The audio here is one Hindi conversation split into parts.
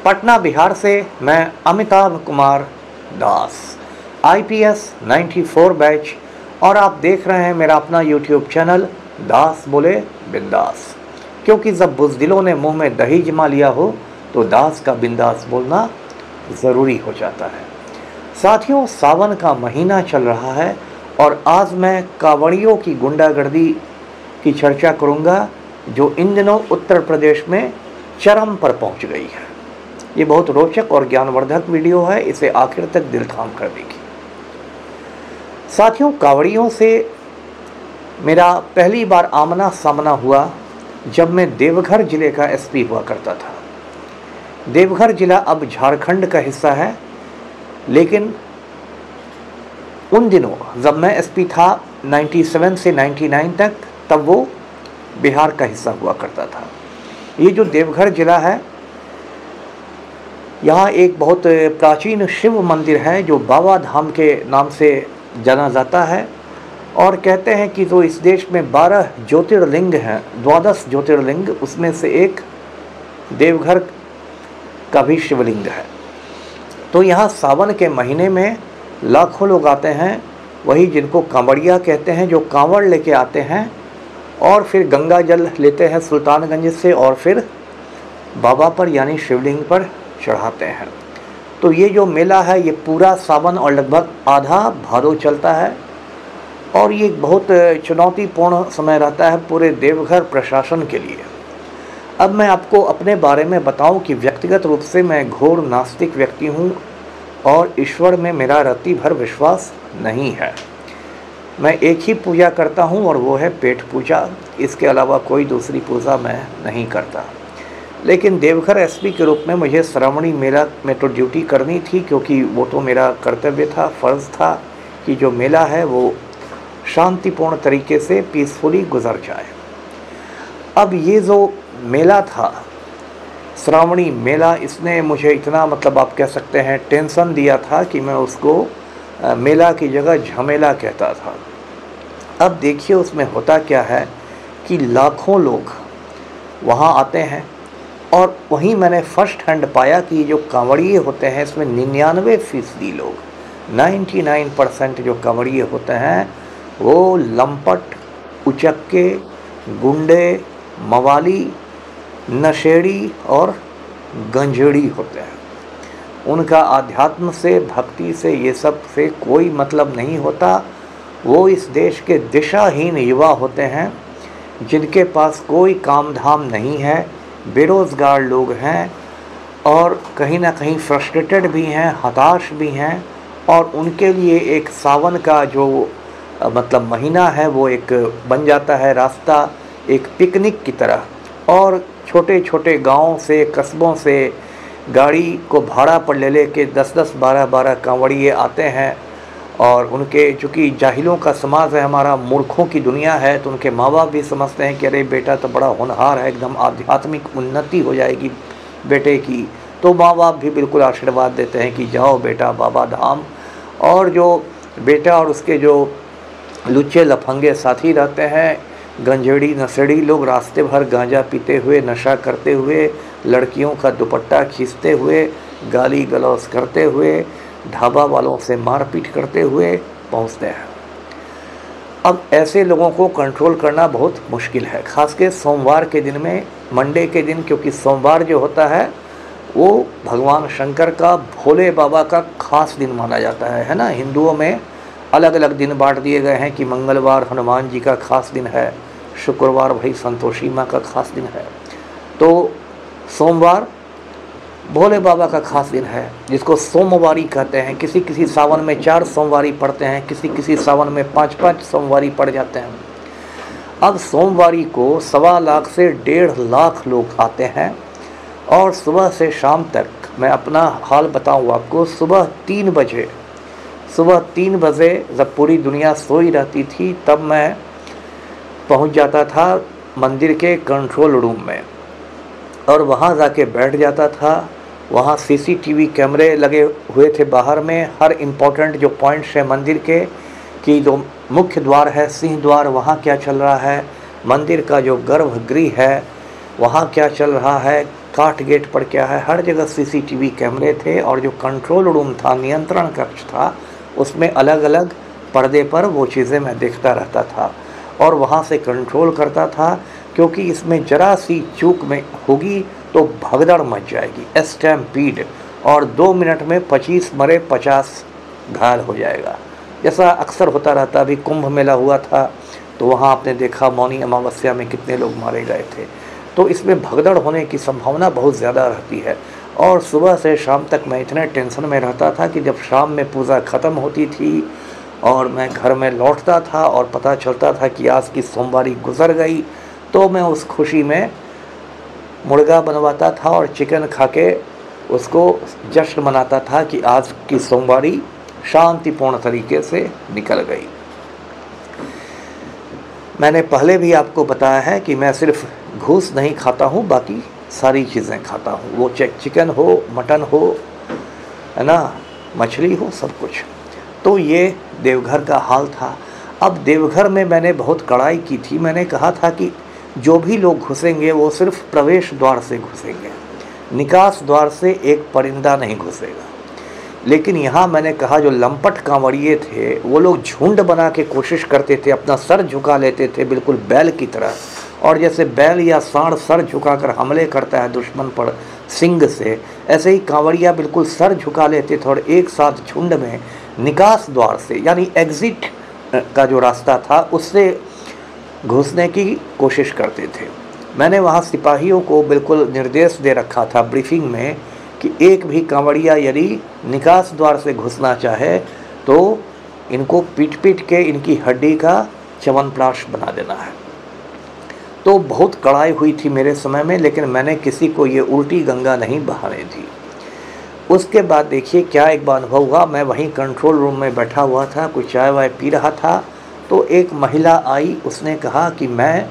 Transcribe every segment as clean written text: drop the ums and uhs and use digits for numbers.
पटना बिहार से मैं अमिताभ कुमार दास, IPS 94 बैच, और आप देख रहे हैं मेरा अपना YouTube चैनल दास बोले बिंदास। क्योंकि जब बुज़दिलों ने मुंह में दही जमा लिया हो तो दास का बिंदास बोलना ज़रूरी हो जाता है। साथियों, सावन का महीना चल रहा है और आज मैं कांवड़ियों की गुंडागर्दी की चर्चा करूंगा जो इन दिनों उत्तर प्रदेश में चरम पर पहुंच गई है। ये बहुत रोचक और ज्ञानवर्धक वीडियो है, इसे आखिर तक दिल थाम कर देखिए। साथियों, कांवड़ियों से मेरा पहली बार आमना सामना हुआ जब मैं देवघर जिले का SP हुआ करता था। देवघर जिला अब झारखंड का हिस्सा है, लेकिन उन दिनों जब मैं SP था 97 से 99 तक, तब वो बिहार का हिस्सा हुआ करता था। ये जो देवघर जिला है, यहाँ एक बहुत प्राचीन शिव मंदिर है जो बाबा धाम के नाम से जाना जाता है, और कहते हैं कि जो इस देश में 12 ज्योतिर्लिंग हैं, 12 ज्योतिर्लिंग, उसमें से एक देवघर का भी शिवलिंग है। तो यहाँ सावन के महीने में लाखों लोग आते हैं, वही जिनको कांवड़िया कहते हैं, जो कांवड़ लेके आते हैं और फिर गंगा जल लेते हैं सुल्तानगंज से और फिर बाबा पर यानी शिवलिंग पर चढ़ाते हैं। तो ये जो मेला है ये पूरा सावन और लगभग आधा भादो चलता है, और ये बहुत चुनौतीपूर्ण समय रहता है पूरे देवघर प्रशासन के लिए। अब मैं आपको अपने बारे में बताऊं कि व्यक्तिगत रूप से मैं घोर नास्तिक व्यक्ति हूं और ईश्वर में मेरा रत्ती भर विश्वास नहीं है। मैं एक ही पूजा करता हूं और वो है पेट पूजा, इसके अलावा कोई दूसरी पूजा मैं नहीं करता। लेकिन देवघर SP के रूप में मुझे श्रावणी मेला में तो ड्यूटी करनी थी, क्योंकि वो तो मेरा कर्तव्य था, फ़र्ज़ था कि जो मेला है वो शांतिपूर्ण तरीके से पीसफुली गुजर जाए। अब ये जो मेला था, श्रावणी मेला, इसने मुझे इतना आप कह सकते हैं टेंशन दिया था कि मैं उसको मेला की जगह झमेला कहता था। अब देखिए उसमें होता क्या है कि लाखों लोग वहाँ आते हैं, और वहीं मैंने फर्स्ट हैंड पाया कि जो कांवड़िए होते हैं इसमें 99% लोग, 99% जो कांवड़िए होते हैं वो लंपट, उचक्के, गुंडे, मवाली, नशेड़ी और गंजेड़ी होते हैं। उनका आध्यात्म से, भक्ति से, ये सब से कोई मतलब नहीं होता। वो इस देश के दिशाहीन युवा होते हैं जिनके पास कोई काम धाम नहीं है, बेरोज़गार लोग हैं और कहीं ना कहीं फ्रस्ट्रेटेड भी हैं, हताश भी हैं, और उनके लिए एक सावन का जो महीना है वो एक बन जाता है रास्ता, एक पिकनिक की तरह। और छोटे छोटे गाँव से, कस्बों से गाड़ी को भाड़ा पर ले लेके 10-10, 12-12 कांवड़िए आते हैं, और उनके चूँकि जाहिलों का समाज है हमारा, मूर्खों की दुनिया है, तो उनके माँ बाप भी समझते हैं कि अरे बेटा तो बड़ा होनहार है, एकदम आध्यात्मिक उन्नति हो जाएगी बेटे की, तो माँ बाप भी बिल्कुल आशीर्वाद देते हैं कि जाओ बेटा बाबा धाम। और जो बेटा और उसके जो लुच्चे लफंगे साथी रहते हैं, गंजेड़ी नशेड़ी लोग, रास्ते भर गांजा पीते हुए, नशा करते हुए, लड़कियों का दुपट्टा खींचते हुए, गाली गलौज करते हुए, ढाबा वालों से मारपीट करते हुए पहुंचते हैं। अब ऐसे लोगों को कंट्रोल करना बहुत मुश्किल है, खासकर सोमवार के दिन में, मंडे के दिन, क्योंकि सोमवार जो होता है वो भगवान शंकर का, भोले बाबा का खास दिन माना जाता है ना। हिंदुओं में अलग अलग दिन बांट दिए गए हैं कि मंगलवार हनुमान जी का खास दिन है, शुक्रवार भाई संतोषी माँ का खास दिन है, तो सोमवार भोले बाबा का खास दिन है जिसको सोमवारी कहते हैं। किसी किसी सावन में 4 सोमवारी पड़ते हैं, किसी किसी सावन में 5-5 सोमवारी पड़ जाते हैं। अब सोमवारी को 1.25 लाख से 1.5 लाख लोग आते हैं, और सुबह से शाम तक, मैं अपना हाल बताऊं आपको, सुबह 3 बजे जब पूरी दुनिया सोई रहती थी तब मैं पहुंच जाता था मंदिर के कंट्रोल रूम में, और वहां जाके बैठ जाता था। वहाँ CCTV कैमरे लगे हुए थे बाहर में, हर इम्पोर्टेंट जो पॉइंट्स हैं मंदिर के, कि जो मुख्य द्वार है, सिंह द्वार, वहाँ क्या चल रहा है, मंदिर का जो गर्भगृह है वहाँ क्या चल रहा है, स्काट गेट पर क्या है, हर जगह सीसीटीवी कैमरे थे और जो कंट्रोल रूम था, नियंत्रण कक्ष था, उसमें अलग अलग पर्दे पर वो चीज़ें मैं देखता रहता था और वहाँ से कंट्रोल करता था, क्योंकि इसमें ज़रा सी चूक में होगी तो भगदड़ मच जाएगी, स्टैम्पीड, और 2 मिनट में 25 मरे 50 घायल हो जाएगा। जैसा अक्सर होता रहता, अभी कुंभ मेला हुआ था तो वहाँ आपने देखा मौनी अमावस्या में कितने लोग मारे गए थे। तो इसमें भगदड़ होने की संभावना बहुत ज़्यादा रहती है। और सुबह से शाम तक मैं इतने टेंशन में रहता था कि जब शाम में पूजा ख़त्म होती थी और मैं घर में लौटता था और पता चलता था कि आज की सोमवारी गुजर गई, तो मैं उस खुशी में मुर्गा बनवाता था और चिकन खा के उसको जश्न मनाता था कि आज की सोमवारी शांतिपूर्ण तरीके से निकल गई। मैंने पहले भी आपको बताया है कि मैं सिर्फ घूस नहीं खाता हूँ, बाकी सारी चीज़ें खाता हूँ, वो चिकन हो, मटन हो, है ना, मछली हो, सब कुछ। तो ये देवघर का हाल था। अब देवघर में मैंने बहुत कड़ाई की थी। मैंने कहा था कि जो भी लोग घुसेंगे वो सिर्फ प्रवेश द्वार से घुसेंगे, निकास द्वार से एक परिंदा नहीं घुसेगा। लेकिन यहाँ मैंने कहा जो लंपट कांवड़िए थे वो लोग झुंड बना के कोशिश करते थे, अपना सर झुका लेते थे बिल्कुल बैल की तरह, और जैसे बैल या सांड सर झुकाकर हमले करता है दुश्मन पर सिंग से, ऐसे ही कांवड़िया बिल्कुल सर झुका लेते थे और एक साथ झुंड में निकास द्वार से, यानी एग्जिट का जो रास्ता था, उससे घुसने की कोशिश करते थे। मैंने वहाँ सिपाहियों को बिल्कुल निर्देश दे रखा था ब्रीफिंग में कि एक भी कांवड़िया यदि निकास द्वार से घुसना चाहे तो इनको पीट पीट के इनकी हड्डी का च्यवनप्राश बना देना है। तो बहुत कड़ाई हुई थी मेरे समय में, लेकिन मैंने किसी को ये उल्टी गंगा नहीं बहाने दी। उसके बाद देखिए क्या एक बार अनुभव हुआ। मैं वहीं कंट्रोल रूम में बैठा हुआ था, कुछ चाय वाय पी रहा था, तो एक महिला आई, उसने कहा कि मैं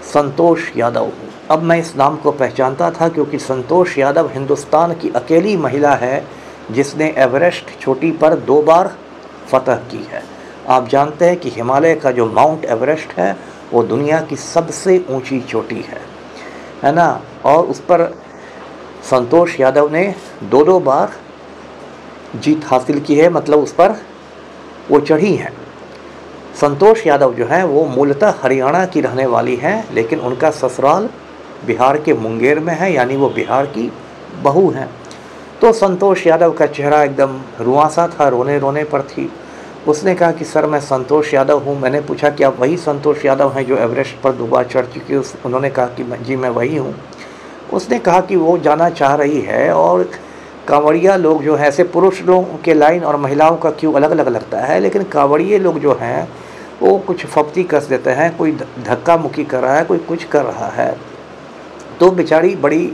संतोष यादव हूँ। अब मैं इस नाम को पहचानता था क्योंकि संतोष यादव हिंदुस्तान की अकेली महिला है जिसने एवरेस्ट चोटी पर 2 बार फतह की है। आप जानते हैं कि हिमालय का जो माउंट एवरेस्ट है वो दुनिया की सबसे ऊंची चोटी है ना, और उस पर संतोष यादव ने 2 बार जीत हासिल की है, मतलब उस पर वो चढ़ी हैं। संतोष यादव जो हैं वो मूलतः हरियाणा की रहने वाली हैं, लेकिन उनका ससुराल बिहार के मुंगेर में है, यानी वो बिहार की बहू हैं। तो संतोष यादव का चेहरा एकदम रुआंसा था, रोने रोने पर थी। उसने कहा कि सर मैं संतोष यादव हूँ। मैंने पूछा कि आप वही संतोष यादव हैं जो एवरेस्ट पर 2 बार चढ़ चुकी है? उन्होंने कहा कि जी मैं वही हूँ। उसने कहा कि वो जाना चाह रही है और कांवड़िया लोग जो हैं, ऐसे पुरुष लोगों के लाइन और महिलाओं का क्यों अलग अलग लगता है, लेकिन कांवड़िए लोग जो हैं वो कुछ फप्ती कस देते हैं, कोई धक्का मुक्की कर रहा है, कोई कुछ कर रहा है। तो बेचारी बड़ी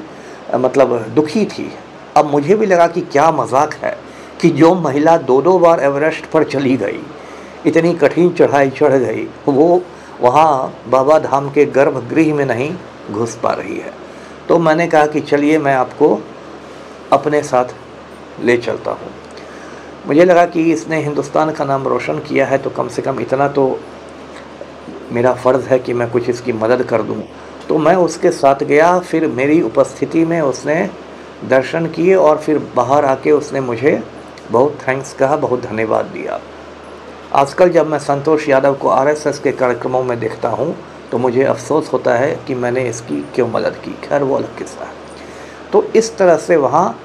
मतलब दुखी थी। अब मुझे भी लगा कि क्या मजाक है कि जो महिला 2 बार एवरेस्ट पर चली गई, इतनी कठिन चढ़ाई चढ़ गई, वो वहाँ बाबा धाम के गर्भगृह में नहीं घुस पा रही है। तो मैंने कहा कि चलिए मैं आपको अपने साथ ले चलता हूँ। मुझे लगा कि इसने हिंदुस्तान का नाम रोशन किया है तो कम से कम इतना तो मेरा फ़र्ज़ है कि मैं कुछ इसकी मदद कर दूँ। तो मैं उसके साथ गया। फिर मेरी उपस्थिति में उसने दर्शन किए और फिर बाहर आके उसने मुझे बहुत थैंक्स कहा, बहुत धन्यवाद दिया। आजकल जब मैं संतोष यादव को आरएसएस के कार्यक्रमों में देखता हूँ तो मुझे अफसोस होता है कि मैंने इसकी क्यों मदद की। खैर वो अलग किस्सा है। तो इस तरह से वहाँ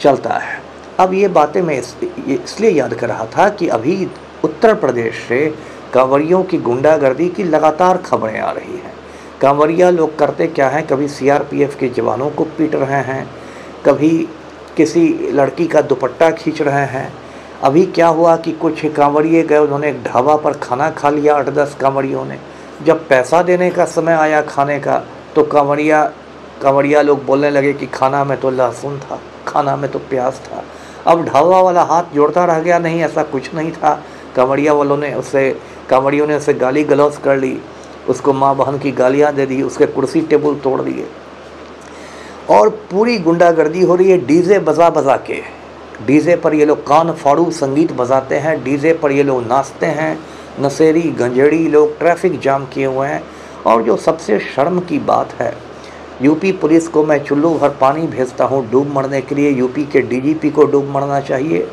चलता है। अब ये बातें मैं इसलिए याद कर रहा था कि अभी उत्तर प्रदेश से कांवड़ियों की गुंडागर्दी की लगातार खबरें आ रही हैं। कांवड़िया लोग करते क्या हैं, कभी सीआरपीएफ के जवानों को पीट रहे हैं, कभी किसी लड़की का दुपट्टा खींच रहे हैं। अभी क्या हुआ कि कुछ कांवड़िए गए, उन्होंने एक ढाबा पर खाना खा लिया 8-10 कांवड़ियों ने। जब पैसा देने का समय आया खाने का तो कांवड़िया लोग बोलने लगे कि खाना में तो लहसुन था, खाना में तो प्याज था। अब ढाबा वाला हाथ जोड़ता रह गया, नहीं ऐसा कुछ नहीं था। कांवड़ियों ने उसे गाली गलौज कर ली, उसको माँ बहन की गालियाँ दे दी, उसके कुर्सी टेबल तोड़ दिए और पूरी गुंडागर्दी हो रही है। डीजे बजा के, डीजे पर ये लोग कान फाड़ू संगीत बजाते हैं, डीजे पर ये लोग नाचते हैं, नशेड़ी गंजेड़ी लोग ट्रैफिक जाम किए हुए हैं। और जो सबसे शर्म की बात है यूपी पुलिस को मैं चुल्लू भर पानी भेजता हूँ डूब मरने के लिए। यूपी के डीजीपी को डूब मरना चाहिए,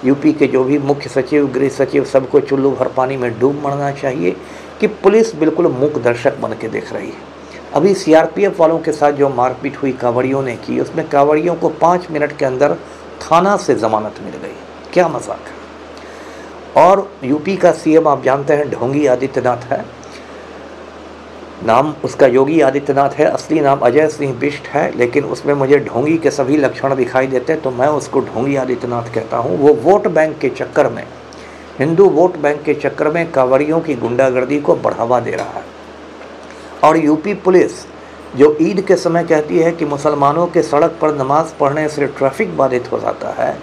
यूपी के जो भी मुख्य सचिव, गृह सचिव, सबको चुल्लू भर पानी में डूब मरना चाहिए कि पुलिस बिल्कुल मूक दर्शक बन के देख रही है। अभी सीआरपीएफ वालों के साथ जो मारपीट हुई कांवड़ियों ने की, उसमें कांवड़ियों को 5 मिनट के अंदर थाना से ज़मानत मिल गई। क्या मजाक है। और यूपी का सीएम आप जानते हैं ढोंगी आदित्यनाथ है, नाम उसका योगी आदित्यनाथ है, असली नाम अजय सिंह बिष्ट है, लेकिन उसमें मुझे ढोंगी के सभी लक्षण दिखाई देते हैं, तो मैं उसको ढोंगी आदित्यनाथ कहता हूँ। वो वोट बैंक के चक्कर में, हिंदू वोट बैंक के चक्कर में कांवड़ियों की गुंडागर्दी को बढ़ावा दे रहा है। और यूपी पुलिस जो ईद के समय कहती है कि मुसलमानों के सड़क पर नमाज पढ़ने से ट्रैफिक बाधित हो जाता है,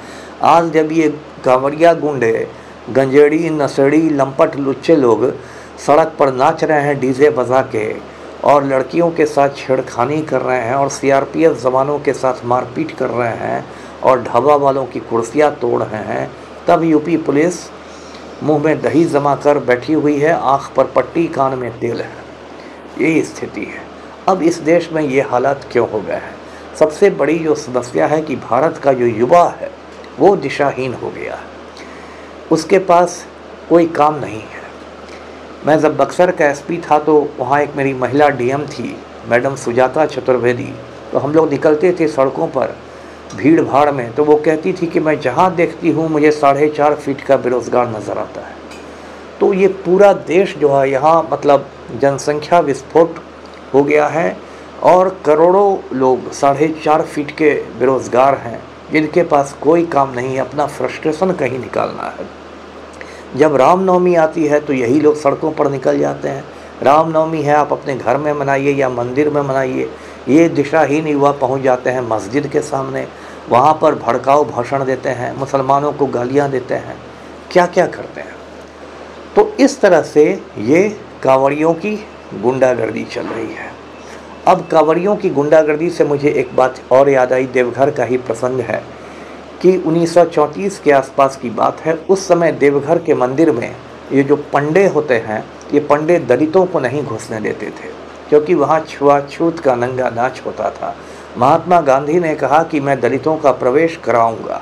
आज जब ये कांवड़िया गुंडे, गंजेड़ी, नशेड़ी, लंपट, लुच्चे लोग सड़क पर नाच रहे हैं डीजे बजा के और लड़कियों के साथ छेड़खानी कर रहे हैं और सीआरपीएफ जवानों के साथ मारपीट कर रहे हैं और ढाबा वालों की कुर्सियां तोड़ रहे हैं, तब यूपी पुलिस मुंह में दही जमा कर बैठी हुई है, आँख पर पट्टी, कान में तेल है। यही स्थिति है। अब इस देश में ये हालात क्यों हो गए हैं? सबसे बड़ी जो समस्या है कि भारत का जो युवा है वो दिशाहीन हो गया है, उसके पास कोई काम नहीं है। मैं जब बक्सर का एसपी था तो वहाँ एक मेरी महिला डीएम थी, मैडम सुजाता चतुर्वेदी, तो हम लोग निकलते थे सड़कों पर भीड़ भाड़ में, तो वो कहती थी कि मैं जहाँ देखती हूँ मुझे 4.5 फीट का बेरोज़गार नज़र आता है। तो ये पूरा देश जो है यहाँ मतलब जनसंख्या विस्फोट हो गया है और करोड़ों लोग 4.5 फीट के बेरोज़गार हैं जिनके पास कोई काम नहीं है, अपना फ्रस्ट्रेशन कहीं निकालना है। जब रामनवमी आती है तो यही लोग सड़कों पर निकल जाते हैं। रामनवमी है, आप अपने घर में मनाइए या मंदिर में मनाइए। ये दिशाहीन युवा पहुंच जाते हैं मस्जिद के सामने, वहाँ पर भड़काऊ भाषण देते हैं, मुसलमानों को गालियाँ देते हैं, क्या क्या करते हैं। तो इस तरह से ये कांवड़ियों की गुंडागर्दी चल रही है। अब कांवड़ियों की गुंडागर्दी से मुझे एक बात और याद आई, देवघर का ही प्रसंग है कि 1934 के आसपास की बात है। उस समय देवघर के मंदिर में ये जो पंडे होते हैं, ये पंडे दलितों को नहीं घुसने देते थे क्योंकि वहाँ छुआछूत का नंगा नाच होता था। महात्मा गांधी ने कहा कि मैं दलितों का प्रवेश कराऊंगा।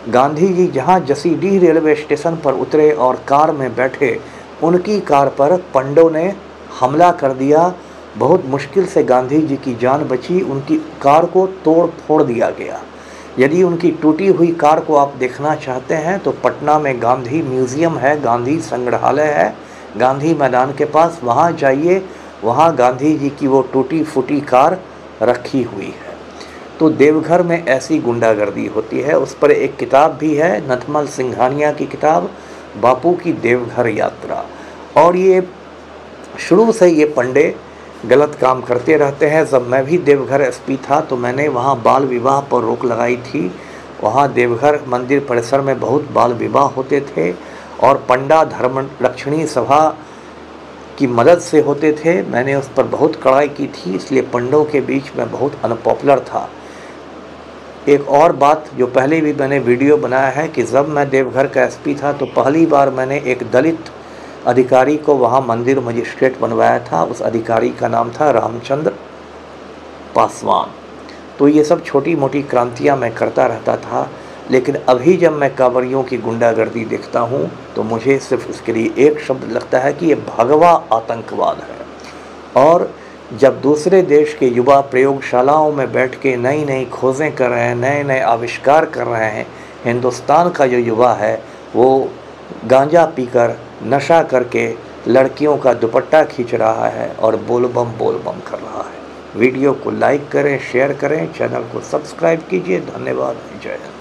गांधी जी जहाँ जसीडीह रेलवे स्टेशन पर उतरे और कार में बैठे, उनकी कार पर पंडों ने हमला कर दिया। बहुत मुश्किल से गांधी जी की जान बची, उनकी कार को तोड़ फोड़ दिया गया। यदि उनकी टूटी हुई कार को आप देखना चाहते हैं तो पटना में गांधी म्यूज़ियम है, गांधी संग्रहालय है, गांधी मैदान के पास, वहाँ जाइए, वहाँ गांधी जी की वो टूटी फूटी कार रखी हुई है। तो देवघर में ऐसी गुंडागर्दी होती है। उस पर एक किताब भी है, नथमल सिंघानिया की किताब, बापू की देवघर यात्रा। और ये शुरू से ये पंडे गलत काम करते रहते हैं। जब मैं भी देवघर एसपी था तो मैंने वहाँ बाल विवाह पर रोक लगाई थी। वहाँ देवघर मंदिर परिसर में बहुत बाल विवाह होते थे और पंडा धर्म रक्षणी सभा की मदद से होते थे। मैंने उस पर बहुत कड़ाई की थी, इसलिए पंडों के बीच में बहुत अनपॉपुलर था। एक और बात जो पहले भी मैंने वीडियो बनाया है कि जब मैं देवघर का एसपी था तो पहली बार मैंने एक दलित अधिकारी को वहाँ मंदिर मजिस्ट्रेट बनवाया था। उस अधिकारी का नाम था रामचंद्र पासवान। तो ये सब छोटी मोटी क्रांतियाँ मैं करता रहता था, लेकिन अभी जब मैं कांवड़ियों की गुंडागर्दी देखता हूँ तो मुझे सिर्फ इसके लिए एक शब्द लगता है कि ये भगवा आतंकवाद है। और जब दूसरे देश के युवा प्रयोगशालाओं में बैठ के नई नई खोजें कर रहे हैं, नए नए आविष्कार कर रहे हैं, हिंदुस्तान का जो युवा है वो गांजा पीकर, नशा करके लड़कियों का दुपट्टा खींच रहा है और बोल बम कर रहा है। वीडियो को लाइक करें, शेयर करें, चैनल को सब्सक्राइब कीजिए। धन्यवाद। जय हिंद।